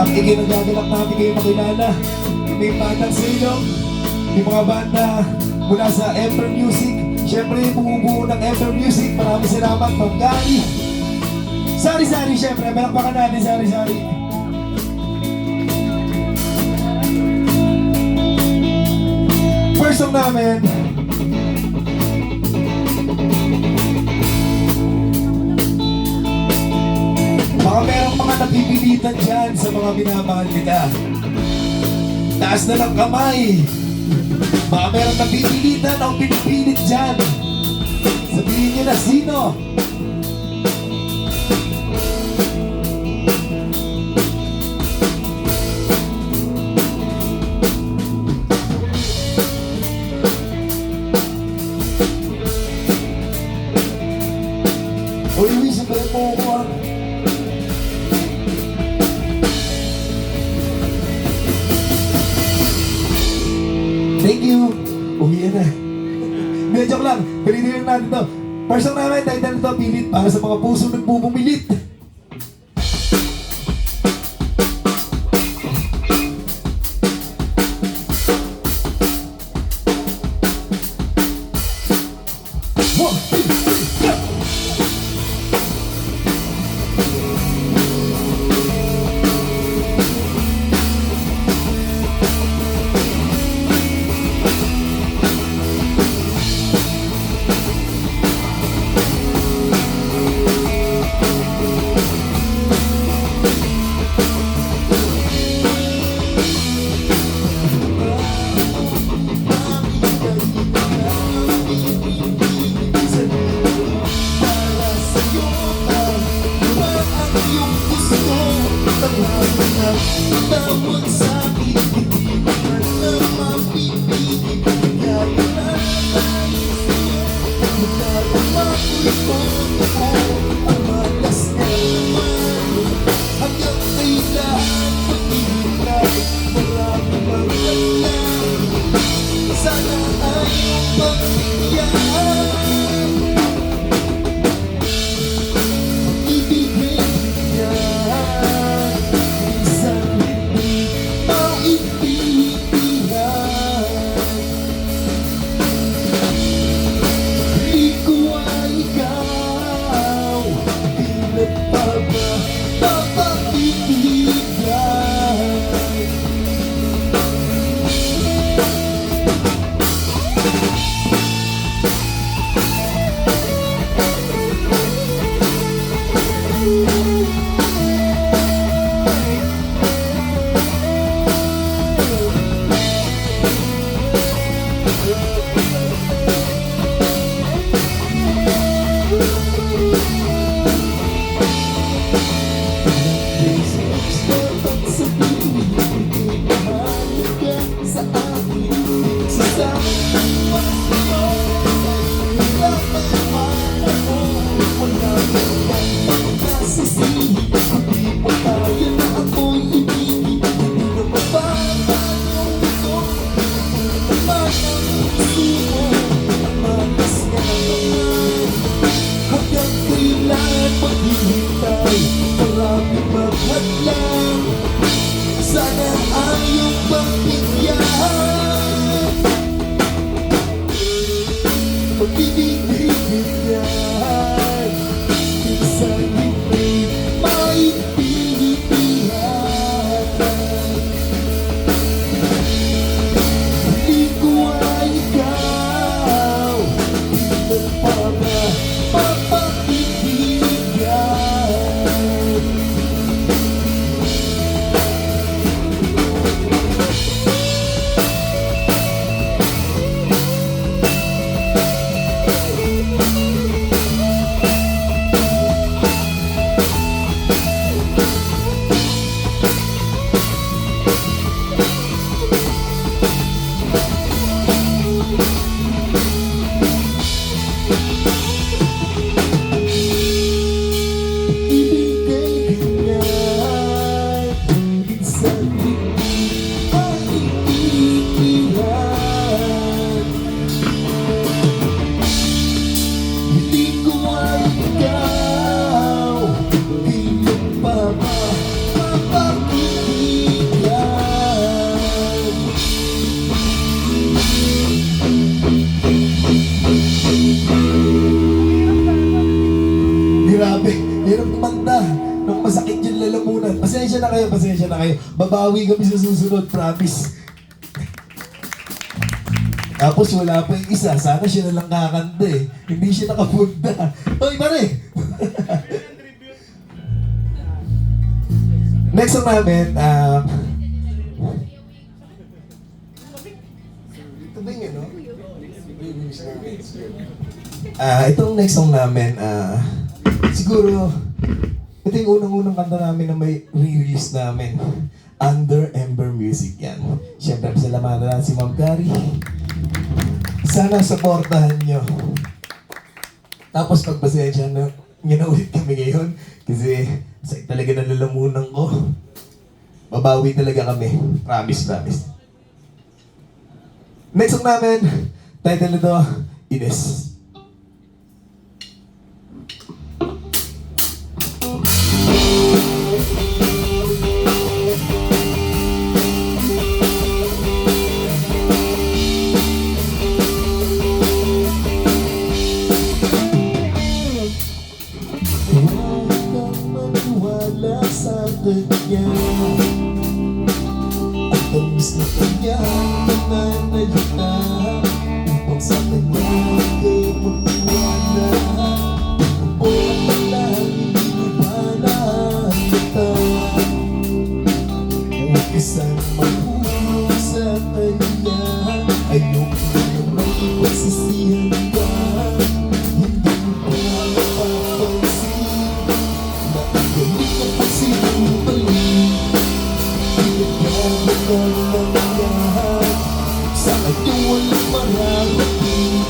Iginagagalak namin kayo makilala. May bandang silong, yung mga banda mula sa Emperor Music. Siyempre, bumubuo ng Emperor Music. Maraming salamat, Ma'am Gary. Sari-sari, siyempre. Malakpakan natin, sari-sari. First song namin, baka merong mga napipilitan dyan sa mga minamahal nila. Taas na ng kamay. Baka merong napipilitan o pinipilit dyan. Sabihin niyo na sino. O Luis, ang balik mo ko. Thank you. Uwi na. Hindi, joke lang. Pilitin natin to. First song namin, title nito, Pilit, para sa mga puso nagbubumilit. One, two, three, go! Tawag sa'kin, hindi mo na mapipili. Kaya nais sa'yo, magkakamakul ko ako. Ang malas naman, hanggang kailan maghihintay. Maraming magandang, sana ay pagbigyan. Maraming maghadlang, sana ayaw pagbigyan. Pagbibigyan, minsan hindi maintindihan. Hindi ko ay ikaw, hindi pa ba mapapibigyan? na kayo, pasensya na kayo. Babawi kami sa susunod, promise. Tapos wala pa yung isa, sana siya na lang kakanta eh. Hindi siya nakapunta. Hoy, pare! Next song namin, ito ba yun, no? Itong next song namin, siguro, ito yung unang-unang kanta namin na may re-release namin. Under Ember Music yan. Siyempre, pasalamatan natin si Ma'am Gary. Sana supportahan nyo. Tapos pagpasensya nyo na ulit kami ngayon. Kasi sakit talaga ng lalamunan ko. Babawi talaga kami. Promise, promise. Next song namin, title nito, Ines. Sa kanya at ang miss na kanya nananalita upang sa kanya ay magtiwala o pala hindi mo ba nakita huwag isang mahulog sa kanya ayoko na naman ipagsisihan ka hindi mo ba napapansin na ang galing na pagsinubaling pinagkakaroon ng lahat sa kanya walang mararating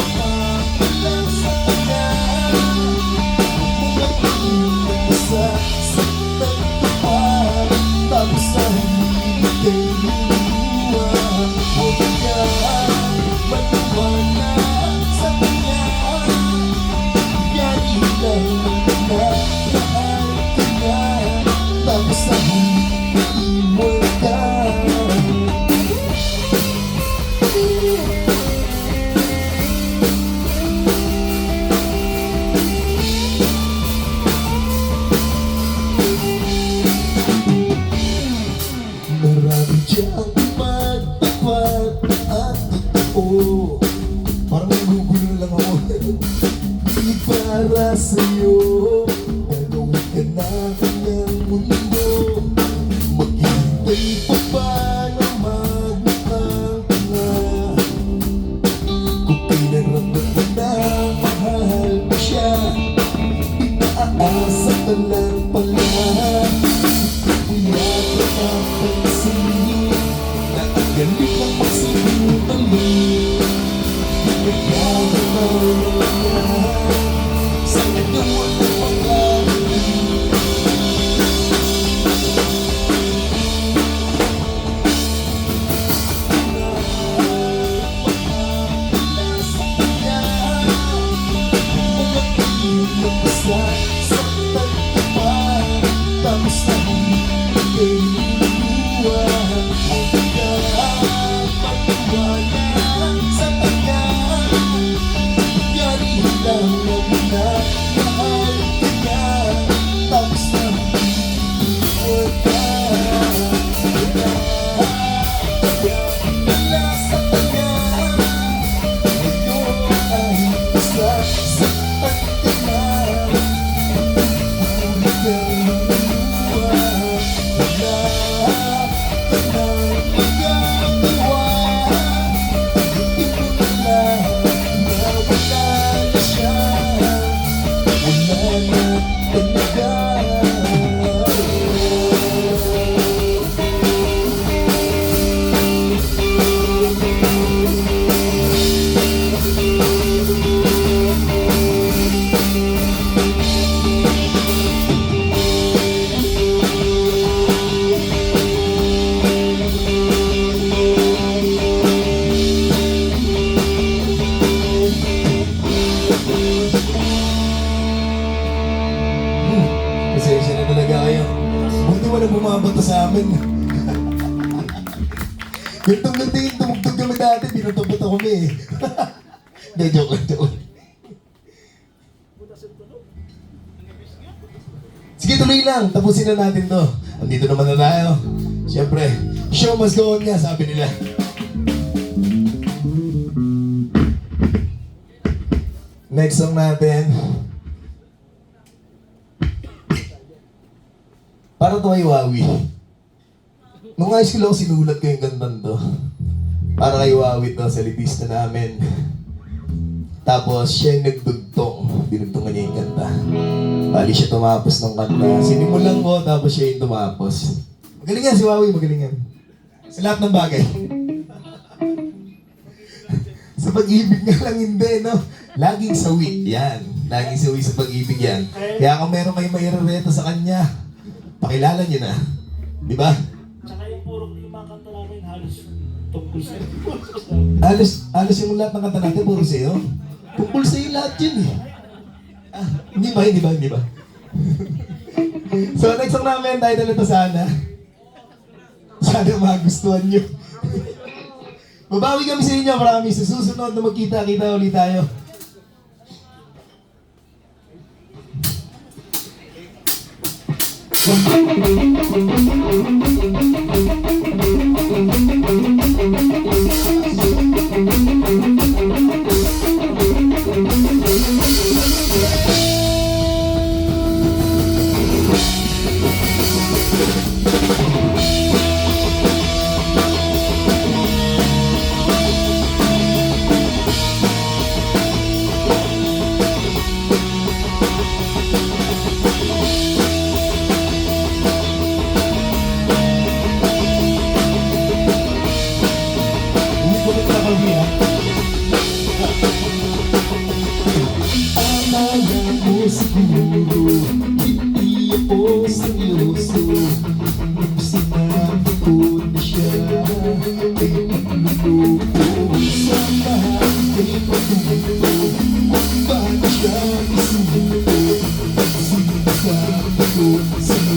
mapapala sa kanya mga pinag-isa sa tagpa tapos sa hindi kayo huwag ka maniwala sa kanya yari lang na mahal ka na tapos sa hindi iwan ka marami diyang magtapat at totoo parang nagugulo lang ako di para sa'yo gagawin ka na kanyang mundo maghihintay pa ba na magmukhang tanga kung pinaraman mo na mahal mo siya pinaasa ka lang pala kaya napapansin na ang galing ng magsinubaling pinagkakaroon sa kanya walang pangalaman mapapala sa kanya mga pinag-isa sa tagpa tapos na hindi iwan huwag ka maniwala sa kanya yari lang na mahal ka niya tapos na iwan ka wala sa kanya ngayon ay isa sa tagpa pasensya na talaga kayo. Buti walang bumabato sa amin. Yung tumugtog kami dati, binutubot ako kami eh. Hindi, joke lang, joke lang. Sige, tuloy lang. Tapusin na natin to. Andito naman na tayo. Siyempre, show must go on nga, sabi nila. Next song natin. Para to ay Wawi. Nung high school ako, sinulat ko yung kantang to. Para kay Wawi to, sa litista namin. Tapos siya yung nagdugtong. Dinugtungan niya yung kanta. Bali siya tumapos ng kanta. Sinimulan ko, tapos siya yung tumapos. Magaling yan si Wawi, magaling yan. Sa lahat ng bagay. Sa pag-ibig nga lang hindi, no? Laging sawi. Yan. Laging sawi sa pag-ibig yan. Kaya kung meron kayo mairereto sa kanya, pakilala niyo na. Di ba? Tsaka yung puro yung mga kanta namin halos tungkol sa'yo. Halos yung lahat ng kanta natin, puro sa'yo. Tungkol sa'yo lahat yun eh. Ah, hindi ba? So next song namin, title ito sana. Sana magustuhan nyo. Babawi kami sa inyo, marami. Sa susunod na magkita-kita ulit tayo. Siguro, hindi ako seryoso. Nung sinabi ko na siya ay nagluloko. Sa lahat ay matuto kung bakit siya isuko. Sinasabi ko sa'yo.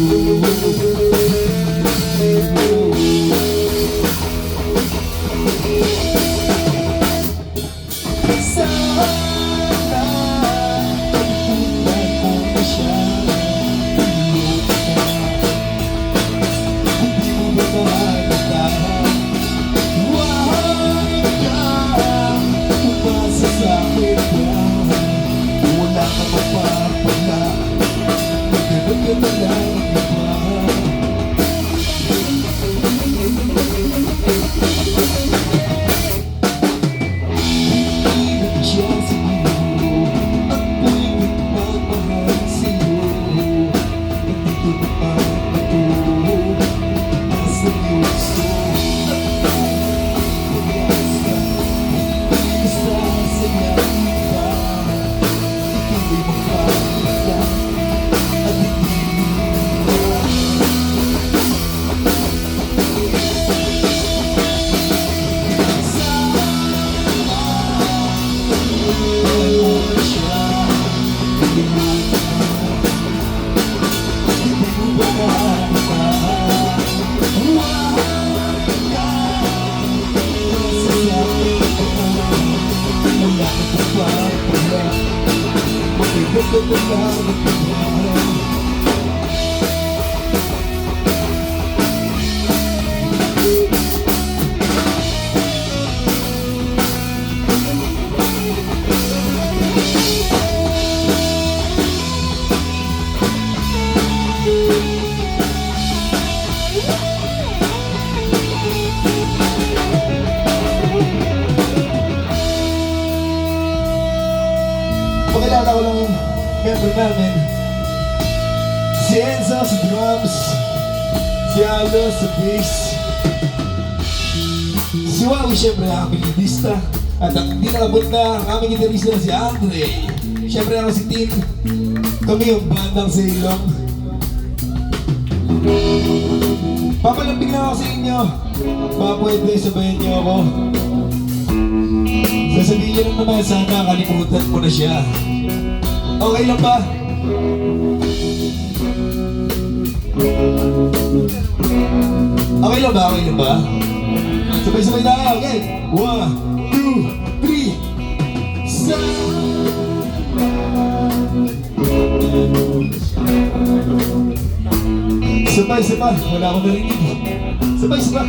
Pakilala ko lang yung member namin. Si Enzo sa drums, si Aldo sa bass, si Wawi syempre ang aming gitarista, at ang hindi nakabot na ang aming gitarista si Andre. Syempre ako si Tin, kami yung bandang Silong. Papalambing na ako sa inyo, baka pwede sabayan niyo ako. Sasabihin niyo lang naman, sana kalimutan mo na siya. Okay lang ba? Okay lang ba? Okay lang ba? Sabay-sabay tayo, okay? 1, 2, 3. Sabay, sabay. Wala akong narinig. Sabay, sabay.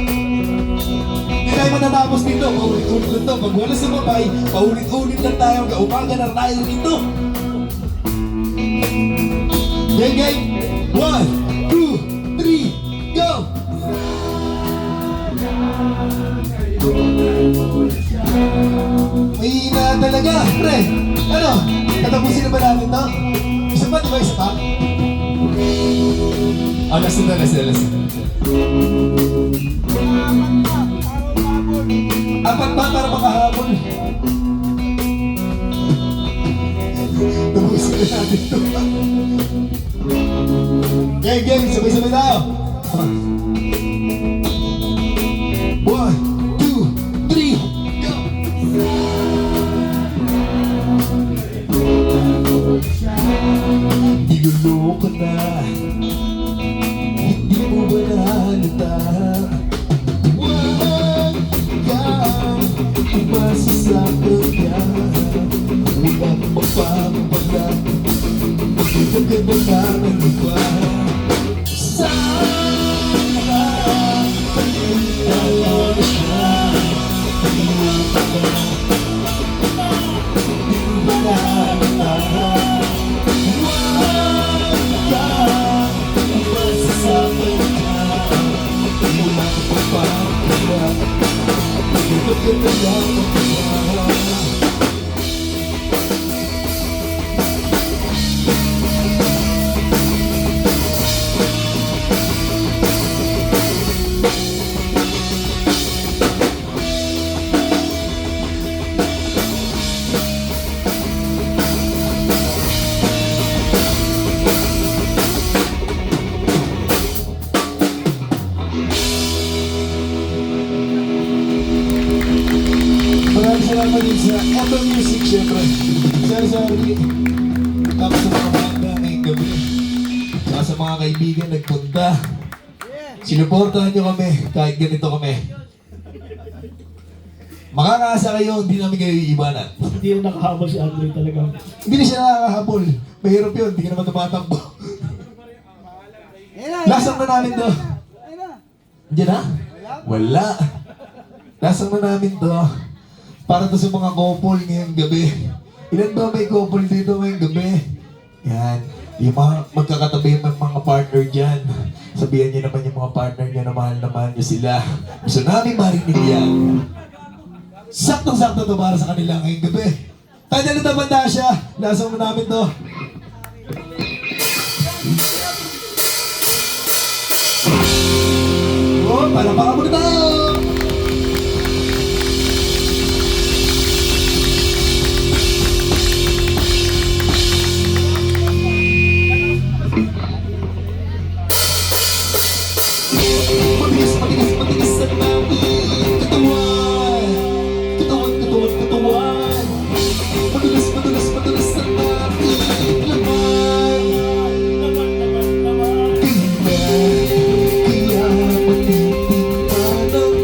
Hindi tayo matatapos dito. Paulit-ulit lang to. Pag wala sumabay, paulit-ulit lang tayo. Hanggang umaga na tayo dito. Gang, gang. 1, 2, 3, go! Mahina talaga, pre. Ano? Katapusin na ba natin to? Isa pa, di ba isa pa? Oh, last na, last na, last na. Apat pa para makahabol. Tapusin na natin to. Gang, gang, sabay-sabay tayo. 1, 2, 3, go! Niloloko na. Hindi mo ba nahalata? Huwag kang umasa sa kanya. Wala pa pala. Magkaganda ka ng iba. Sana pagkakala siya. Hindi mo ba nahalata? Maraming salamat din sa Apple Music, syempre. Sorry. Tapos sa mga banda ngayong gabi. Saka sa mga kaibigan nagpunta. Sinuportahan nyo kami kahit ganito kami. Makakaasa kayo, hindi namin kayo iiwanan. Hindi yung nakahabol si Andre talaga. Hindi na siya nakakahabol. Mahirap yun, hindi ka naman tumatakbo. Lasang na namin to. Diyan na? Wala. Lasang na namin to. Para to sa mga couple ngayong gabi. Ilan ba may couple dito ngayong gabi? Yan. Yung mga magkakatabi yung mga partner dyan. Sabihan niyo naman yung mga partner niyo na mahal niyo sila. Gusto namin marinig yan. Saktong-sakto to para sa kanila ngayong gabi. Tayo na tabanda siya. Lasang na namin to. Oh, palapaka muna tayo! Matigas sa namin katawan. Katawan. Madulas sa namin laman. Kaya matitig pa ng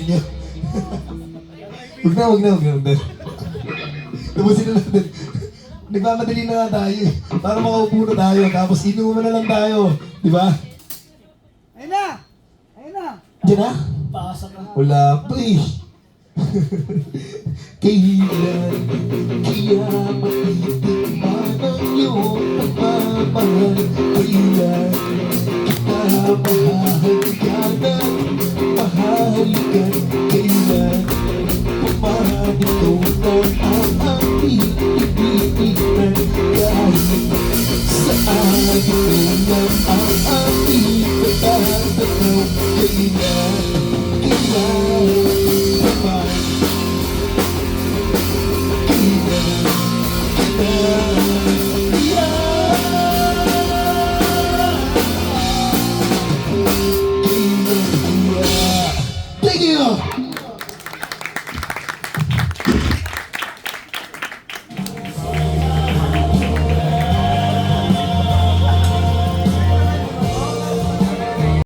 inyo. Huwag na. Tapusin na natin. Nagmamadali na nga tayo eh. Para makaupo na tayo. Tapos inuman na lang tayo. Di ba? Ayun na! Ayun na! Diyan na? Paasa ka. Wala pa eh. Kailan kaya